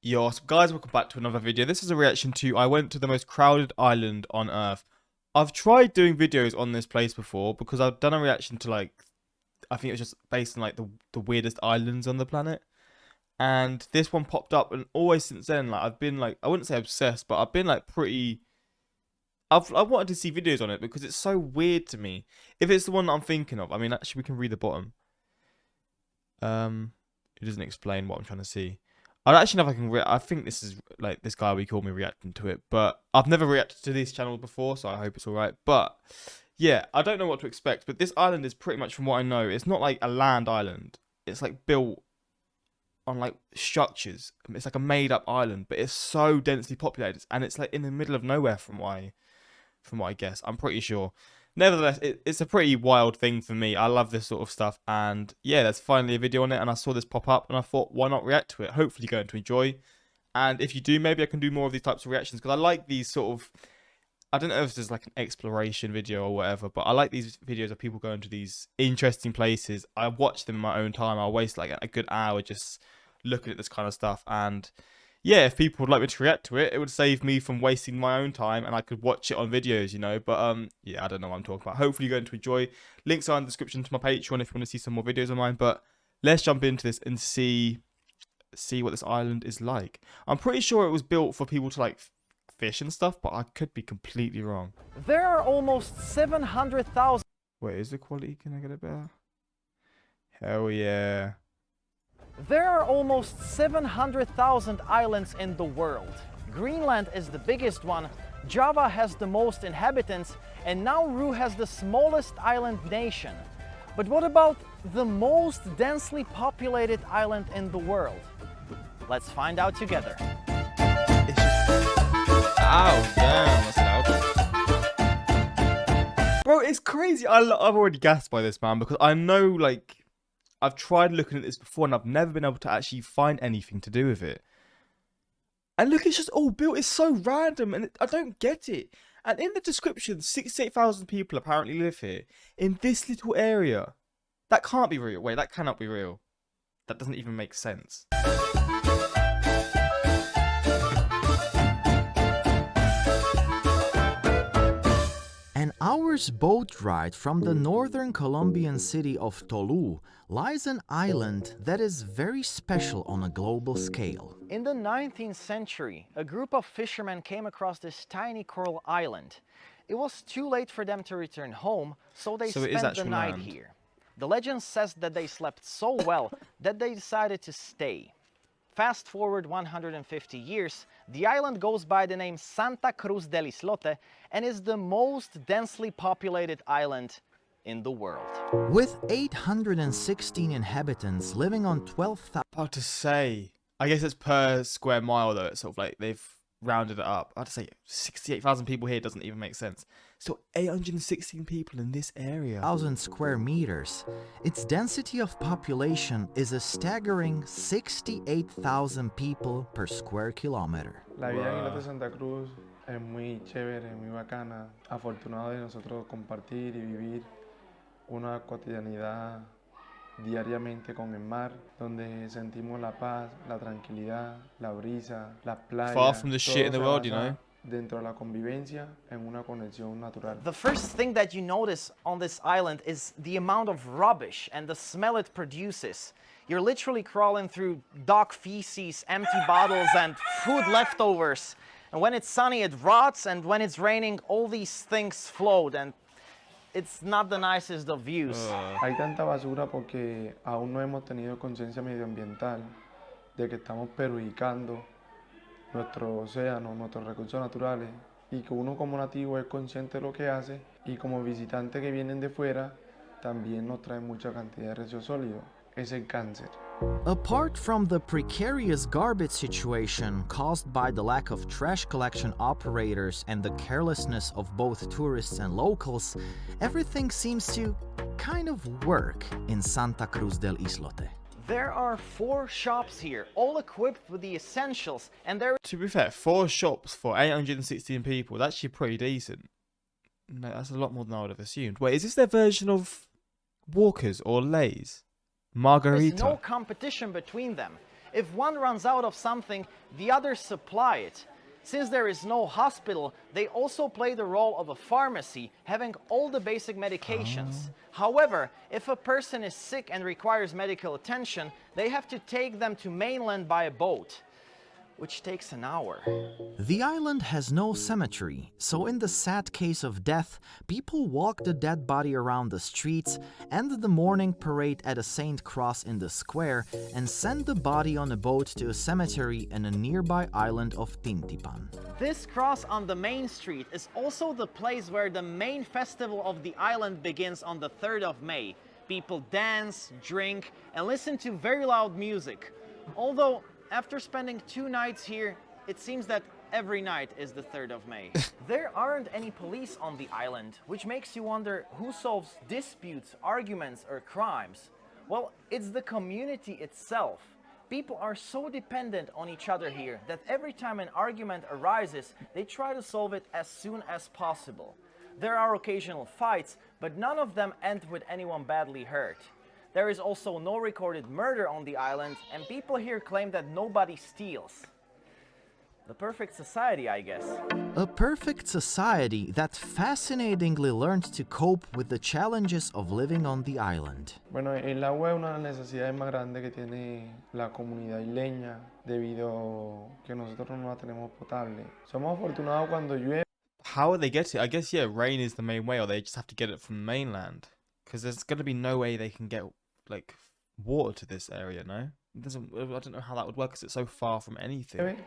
Yo, what's up, guys, welcome back to another video. This is a reaction to I went to the most crowded island on Earth. I've tried doing videos on this place before because I've done a reaction to I think it was just based on the weirdest islands on the planet. And this one popped up, and always since then, I've been I wouldn't say obsessed, but I've been pretty. I've wanted to see videos on it because it's so weird to me. If it's the one that I'm thinking of, I mean, actually we can read the bottom. It doesn't explain what I'm trying to see. I don't actually know if I can. I think this is this guy we call me reacting to it, but I've never reacted to this channel before, so I hope it's all right. But yeah, I don't know what to expect. But this island is pretty much, from what I know, it's not like a land island. It's built on structures. It's like a made up island, but it's so densely populated, and it's in the middle of nowhere from what I guess. I'm pretty sure. Nevertheless, it's a pretty wild thing for me. I love this sort of stuff. And yeah, there's finally a video on it. And I saw this pop up and I thought, why not react to it? Hopefully you're going to enjoy. And if you do, maybe I can do more of these types of reactions. Because I like these sort of... I don't know if there's an exploration video or whatever. But I like these videos of people going to these interesting places. I watch them in my own time. I waste a good hour just looking at this kind of stuff. And... yeah, if people would like me to react to it, it would save me from wasting my own time and I could watch it on videos, you know. But yeah, I don't know what I'm talking about. Hopefully you're going to enjoy. Links are in the description to my Patreon if you want to see some more videos of mine. But let's jump into this and see what this island is like. I'm pretty sure it was built for people to fish and stuff, but I could be completely wrong. There are almost 700,000. Wait, is the quality? Can I get it better? Hell yeah. There are almost 700,000 islands in the world. Greenland is the biggest one, Java has the most inhabitants, and Nauru has the smallest island nation. But what about the most densely populated island in the world? Let's find out together. It's just... ow, damn, that's loud. Bro, it's crazy. I've already gasped by this, man, because I know, I've tried looking at this before and I've never been able to actually find anything to do with it. And look, it's just all built. It's so random and I don't get it. And in the description, 68,000 people apparently live here in this little area. That can't be real. Wait, that cannot be real. That doesn't even make sense. An hour's boat ride from the northern Colombian city of Tolú lies an island that is very special on a global scale. In the 19th century, a group of fishermen came across this tiny coral island. It was too late for them to return home, so they spent the night here. The legend says that they slept so well that they decided to stay. Fast forward 150 years, the island goes by the name Santa Cruz del Islote and is the most densely populated island in the world. With 816 inhabitants living on 12,000... About to say, I guess it's per square mile though. It's they've rounded it up. I'd say 68,000 people here doesn't even make sense. So 816 people in this area. 1,000 square meters. Its density of population is a staggering 68,000 people per square kilometer. La vida en Isla de Santa Cruz es muy chévere, muy bacana. Afortunado de nosotros compartir y vivir una cotidianidad diariamente con el mar, donde sentimos la paz, la tranquilidad, la brisa, las playas. Far from the shit in the world, you know. Dentro de la convivencia en una conexión natural. The first thing that you notice on this island is the amount of rubbish and the smell it produces. You're literally crawling through dog feces, empty bottles, and food leftovers. And when it's sunny, it rots, and when it's raining, all these things float, and it's not the nicest of views. Hay tanta basura porque aún no hemos tenido conciencia medioambiental de que estamos perjudicando nuestro océano, nuestros recursos naturales, y que uno como nativo es consciente de lo que hace, y como visitante que vienen de fuera también nos trae mucha cantidad de residuos sólidos. Es el cáncer. Apart from the precarious garbage situation caused by the lack of trash collection operators and the carelessness of both tourists and locals, everything seems to kind of work in Santa Cruz del Islote. There are 4 shops here, all equipped with the essentials, and there... To be fair, 4 shops for 816 people, that's actually pretty decent. No, that's a lot more than I would have assumed. Wait, is this their version of Walkers or Lay's? Margarita. There's no competition between them. If one runs out of something, the others supply it. Since there is no hospital, they also play the role of a pharmacy, having all the basic medications. However, if a person is sick and requires medical attention, they have to take them to mainland by a boat, which takes an hour. The island has no cemetery, so in the sad case of death, people walk the dead body around the streets, end the mourning parade at a Saint Cross in the square, and send the body on a boat to a cemetery in a nearby island of Tintipan. This cross on the main street is also the place where the main festival of the island begins on the 3rd of May. People dance, drink, and listen to very loud music. Although, after spending 2 nights here, it seems that every night is the 3rd of May. There aren't any police on the island, which makes you wonder who solves disputes, arguments, or crimes. Well, it's the community itself. People are so dependent on each other here that every time an argument arises, they try to solve it as soon as possible. There are occasional fights, but none of them end with anyone badly hurt. There is also no recorded murder on the island, and people here claim that nobody steals. The perfect society, I guess. A perfect society that fascinatingly learned to cope with the challenges of living on the island. Bueno, el agua es una de las necesidades más grandes que tiene la comunidad isleña debido que nosotros no la tenemos potable. Somos afortunados cuando llueve. How would they get it? I guess, yeah, rain is the main way, or they just have to get it from the mainland. Because there's going to be no way they can get, like, water to this area, no? I don't know how that would work because it's so far from anything.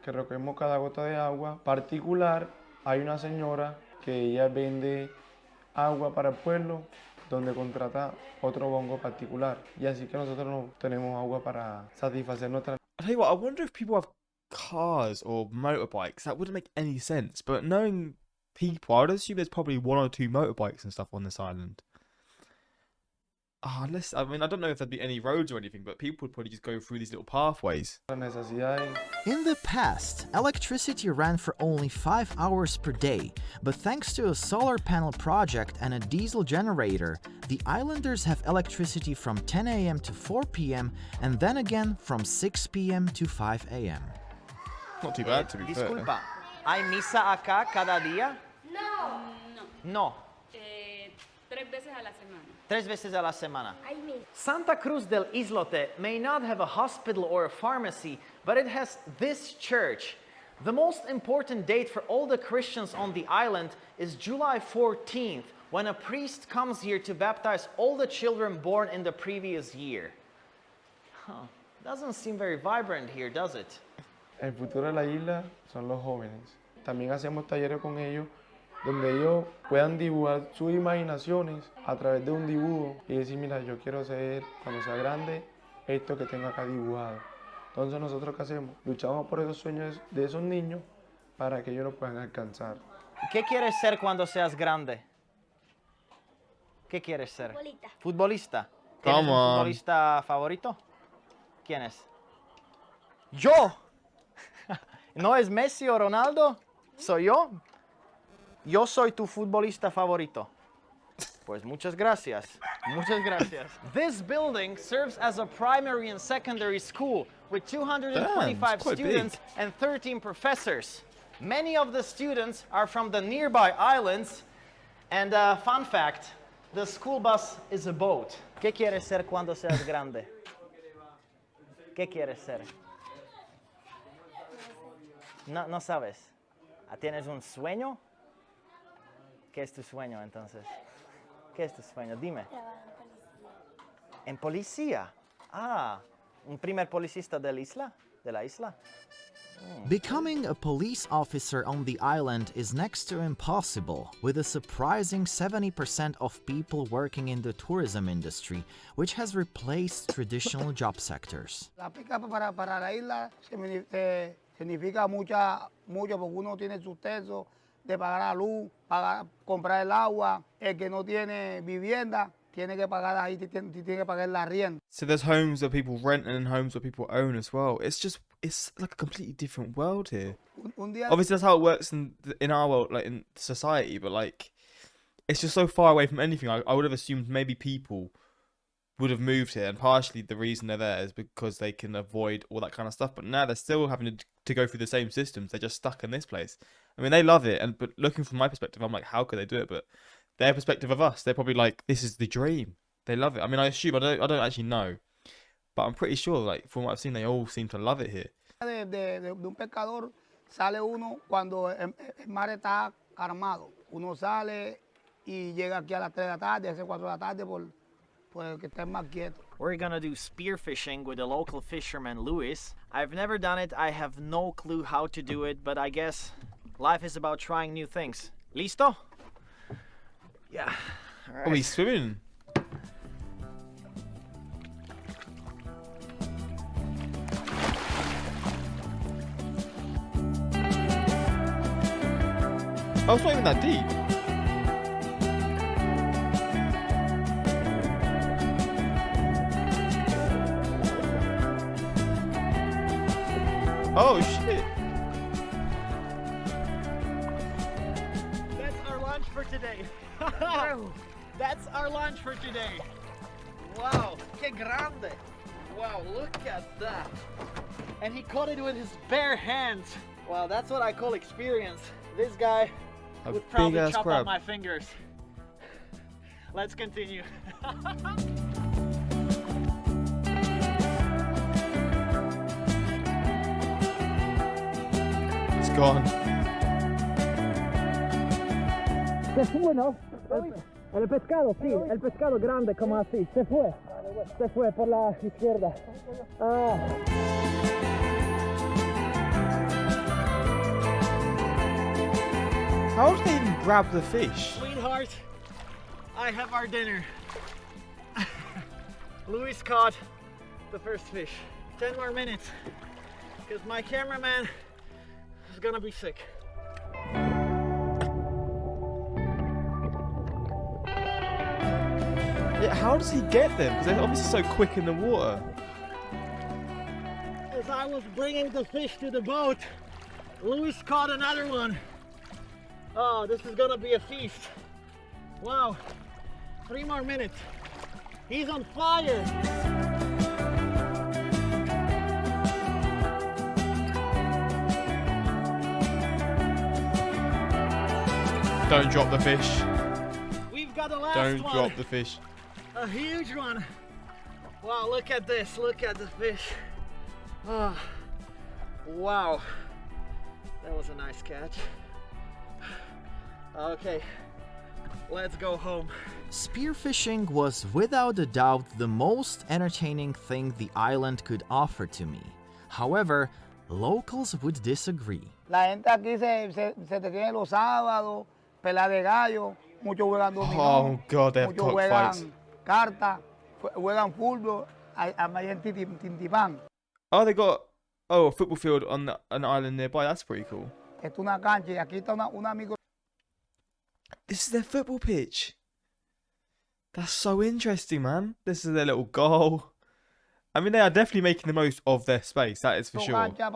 Que recogemos cada gota de agua. Particular, hay una señora que ella vende agua para el pueblo donde contrata otro bongo particular. Y así que nosotros no tenemos agua para satisfacer nuestra. I tell you what, I wonder if people have cars or motorbikes. That wouldn't make any sense. But knowing people, I would assume there's probably 1 or 2 motorbikes and stuff on this island. I mean, I don't know if there'd be any roads or anything, but people would probably just go through these little pathways. In the past, electricity ran for only 5 hours per day, but thanks to a solar panel project and a diesel generator, the islanders have electricity from 10 a.m. to 4 p.m. and then again from 6 p.m. to 5 a.m. Not too bad, to be fair. Disculpa, ¿hay misa acá cada día? No. No. 3 veces a la semana. 3 veces a la semana. Santa Cruz del Islote may not have a hospital or a pharmacy, but it has this church. The most important date for all the Christians on the island is July 14th, when a priest comes here to baptize all the children born in the previous year. Doesn't seem very vibrant here, does it? El futuro de la isla son los jóvenes. También hacemos talleres con ellos donde ellos puedan dibujar sus imaginaciones a través de un dibujo y decir, mira, yo quiero ser, cuando sea grande, esto que tengo acá dibujado. Entonces nosotros ¿qué hacemos? Luchamos por esos sueños de esos niños para que ellos lo puedan alcanzar. ¿Qué quieres ser cuando seas grande? ¿Qué quieres ser? Futbolista. ¿Tienes un futbolista favorito? ¿Quién es? ¡Yo! ¿No es Messi o Ronaldo? ¿Soy yo? Yo soy tu futbolista favorito. Pues muchas gracias. Muchas gracias. This building serves as a primary and secondary school with 225 students and 13 professors. Many of the students are from the nearby islands. And fun fact, the school bus is a boat. ¿Qué quieres ser cuando seas grande? ¿Qué quieres ser? No sabes. ¿Tienes un sueño? ¿Qué es tu sueño entonces? ¿Qué es tu sueño? Dime. ¿En policía? ¿Un primer policista de la isla? Becoming a police officer on the island is next to impossible, with a surprising 70% of people working in the tourism industry, which has replaced traditional job sectors. La pica para la isla significa mucho porque uno tiene sustento de pagar la luz, comprar el agua. El que no tiene vivienda tiene que pagar ahí, tiene que pagar la arriendo. So there's homes where people rent and homes where people own as well. It's like a completely different world here. Obviously that's how it works in our world, like in society, but like it's just so far away from anything. I would have assumed maybe people would have moved here, and partially the reason they're there is because they can avoid all that kind of stuff. But now they're still having to go through the same systems. They're just stuck in this place. I mean, they love it, but looking from my perspective, I'm like, how could they do it? But their perspective of us, they're probably like, this is the dream. They love it. I mean, I assume, I don't actually know, but I'm pretty sure, like, from what I've seen, they all seem to love it here. De un pescador sale uno cuando el mar está armado. Uno sale y llega aquí a las 3 de la tarde, hace 4 de la tarde por que esté más quieto. We're gonna do spearfishing with the local fisherman Luis. I've never done it, I have no clue how to do it, but I guess life is about trying new things. Listo? Yeah. All right. Oh, he's swimming. Oh, it's not even that deep. Oh, shit. That's our lunch for today. That's our lunch for today. Wow, que grande. Wow, look at that. And he caught it with his bare hands. Wow, that's what I call experience. This guy would probably chop off my fingers. Let's continue. It's gone. Se fue, ¿no? El pescado, sí, el pescado grande como así. Se fue por la izquierda. Ah. How did they even grab the fish? Sweetheart, I have our dinner. Luis caught the first fish. 10 more minutes, because my cameraman is gonna be sick. Yeah, how does he get them? Because they're obviously so quick in the water. As I was bringing the fish to the boat, Luis caught another one. Oh, this is gonna be a feast. Wow, 3 more minutes. He's on fire. Don't drop the fish. We've got the last Don't one. drop the fish. A huge one. Wow, look at this. Look at the fish. Oh, wow. That was a nice catch. Okay, let's go home. Spearfishing was without a doubt the most entertaining thing the island could offer to me. However, locals would disagree. La gente aquí se detiene los sábados, pelea de gallo, muchos juegan dominó, Oh God, they have muchos cockfights. juegan carta, juegan fútbol, allá en Tintipán. Oh, they got a football field on an island nearby. That's pretty cool. Esto es una cancha y aquí está una micro. This is their football pitch. That's so interesting, man. This is their little goal. I mean, they are definitely making the most of their space. That is for sure. Cancha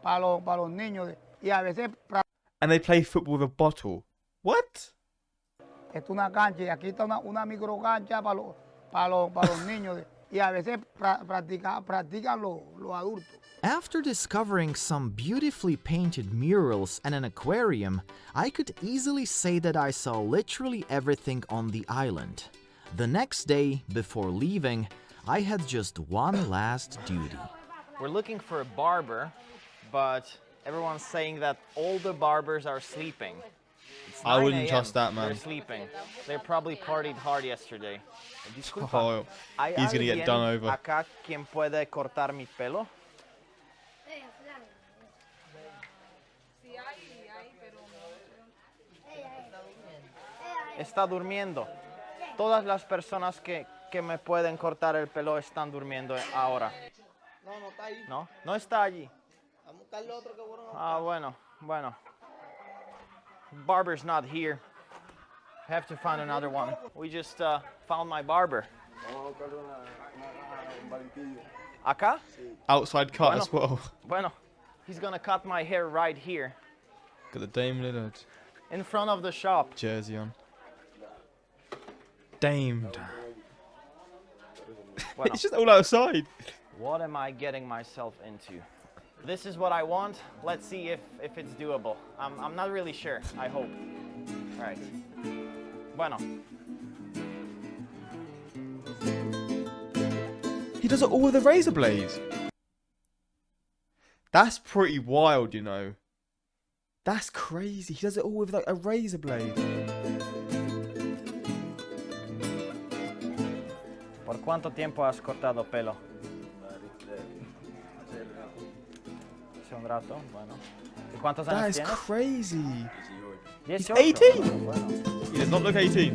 para los niños y a veces And they play football with a bottle. What? esto es una cancha y aquí está una micro cancha para los niños y a veces practican los adultos. After discovering some beautifully painted murals and an aquarium, I could easily say that I saw literally everything on the island. The next day, before leaving, I had just one last duty. We're looking for a barber, but everyone's saying that all the barbers are sleeping. It's I 9 wouldn't a.m. trust that, man. They're sleeping. They probably partied hard yesterday. Disculpa, Oh, ¿hay he's gonna get done alguien over. acá quien puede cortar mi pelo? Está durmiendo. Todas las personas que me pueden cortar el pelo están durmiendo ahora. No, no está ahí. ¿No? No está allí. Vamos a buscarle otro que bueno. Ah, bueno. Barber's not here. Have to find another one. We just found my barber. Acá? Outside cut as well. Bueno, he's gonna cut my hair right here, Got the Dame Lillard in front of the shop. jersey on. Dame. Bueno, It's just all outside. what am I getting myself into? This is what I want. Let's see if it's doable. I'm not really sure. I hope. All right. Bueno. He does it all with a razor blades. That's pretty wild, you know. That's crazy. He does it all with like a razor blade. ¿Por cuánto tiempo has cortado pelo? Hace un rato, bueno. ¿Y cuántos That años is tienes? crazy. 18. 18. Bueno. He does not look 18.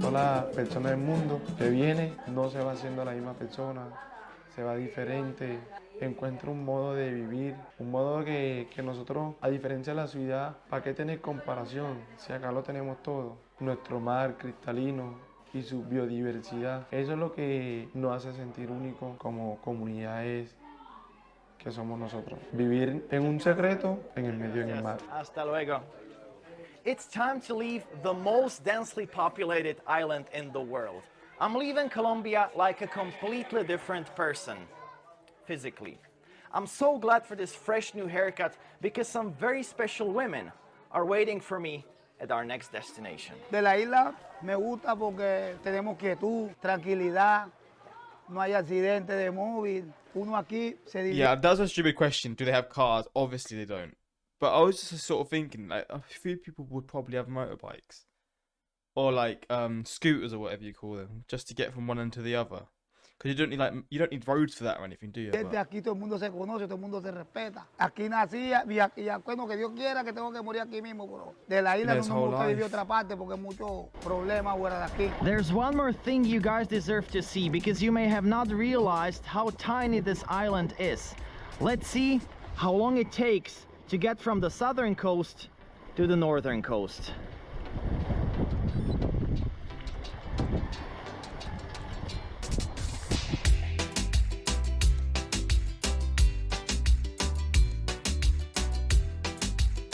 Toda la persona del mundo que viene no se va haciendo la misma persona, se va diferente, encuentra un modo de vivir, un modo que nosotros, a diferencia de la ciudad, ¿para qué tener comparación? Si acá lo tenemos todo, nuestro mar cristalino y su biodiversidad. Eso es lo que nos hace sentir únicos como comunidades que somos nosotros. Vivir en un secreto en el medio del mar. Hasta luego. It's time to leave the most densely populated island in the world. I'm leaving Colombia like a completely different person, physically. I'm so glad for this fresh new haircut because some very special women are waiting for me at our next destination. De la isla me gusta porque tenemos quietud, tranquilidad, no hay accidente de móvil. Uno aquí se divierte. Yeah, that's a stupid question. Do they have cars? Obviously they don't. But I was just sort of thinking, like, a few people would probably have motorbikes. Or like scooters or whatever you call them, just to get from one end to the other. Because you don't need roads for that or anything, do you? But- Aquí todo el mundo se conoce, todo el mundo se respeta. Aquí nací y bueno, que Dios quiera que tengo que morir aquí mismo, pero de la isla His no me whole gusta vivir life. otra parte porque hay muchos problemas fuera de aquí. There's one more thing you guys deserve to see because you may have not realized how tiny this island is. Let's see how long it takes to get from the southern coast to the northern coast.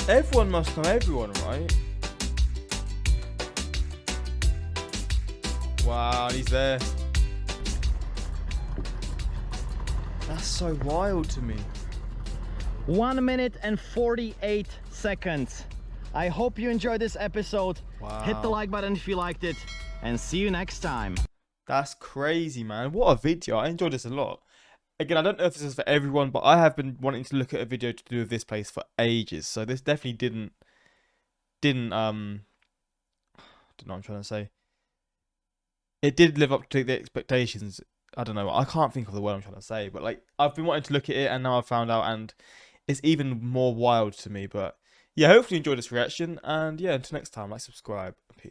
Everyone must know everyone, right? Wow, he's there. That's so wild to me. 1 minute and 48 seconds. I hope you enjoyed this episode. Wow. Hit the like button if you liked it, and see you next time. That's crazy, man. What a video. I enjoyed this a lot. Again, I don't know if this is for everyone, but I have been wanting to look at a video to do with this place for ages. So this definitely didn't I don't know what I'm trying to say. It did live up to the expectations. I don't know. I can't think of the word I'm trying to say, but like I've been wanting to look at it and now I've found out and it's even more wild to me. But yeah, hopefully you enjoyed this reaction and yeah, until next time, like, subscribe. Peace.